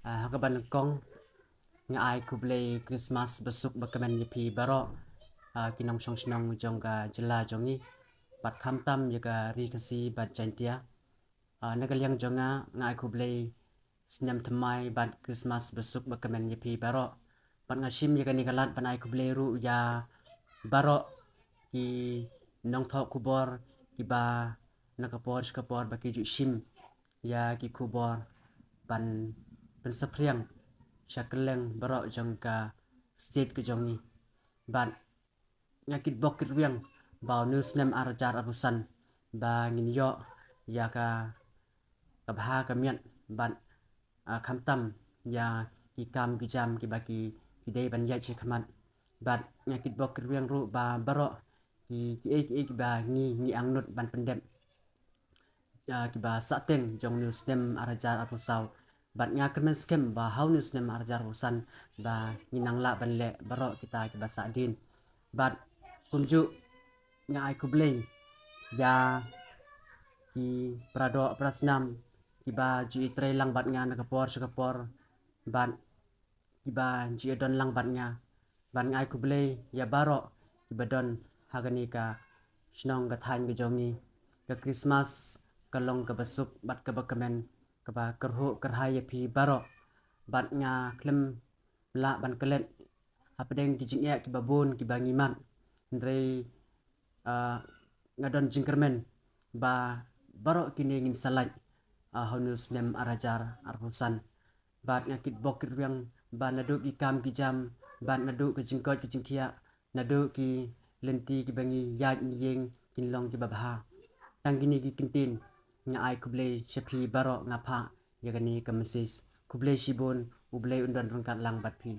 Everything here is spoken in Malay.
Hakaban kong nga ay kublay Christmas besuk bakaman yipi baro kinong song sinong jong ga jela jongi pat khamtam yaga ri kasi bat jantia nagalyang jonga nga ay kublay sinem thamai bat Christmas besuk bakaman yipi baro pat ngashim yaga nikalat pan ay kublay ru ya baro ki nong thok kubor ki ba nakapor baki ju shim ya ki kubor pan pensapriang shakeleng baro jong ka state ke jong ni ban nyakit bokit wiang bau news nem arajar abusan ba ngin yo ya ka kabha kamian ban khamtam ya ki kam ki jam ki baki ki dei ban ya chi khamat ban nyakit bokit wiang ru ba baro ki ba ngi angnut ban pendem ki ba sateng jong news nem arajar abusau bat nga kemen skem ba how news nem arjar usan ba nginang la ban le baro kita ki basa din bat kunju nga ai kublay ya ki prado prasnam ki ba ji tre lang bat nga nakapor ban ki ba ji don lang bat nga ban ngai kublay ya baro ki badon hagani ka shnong ga thain ga jongi ka Christmas kalong ka basuk bat ka bakamen ka ba kerhu kerhai pi baro bat nga klem la ban kelet hapdeng ki jingya ki babun ki bangiman ndrei ngadon jingkermen ba baro kini ngin salaj honus nem arajar arhusan bat nga kit bokit wiang ba nadu ki kam ki jam ban nadu ki jingkot ki jingkia nadu ki lenti ki bangi yaj yeng kinlong ki babha tanggini ki kintin nga ai kublay shapi baro nga pha yagani ka mesis kublay shibun ublay undon rungkat lang bat pi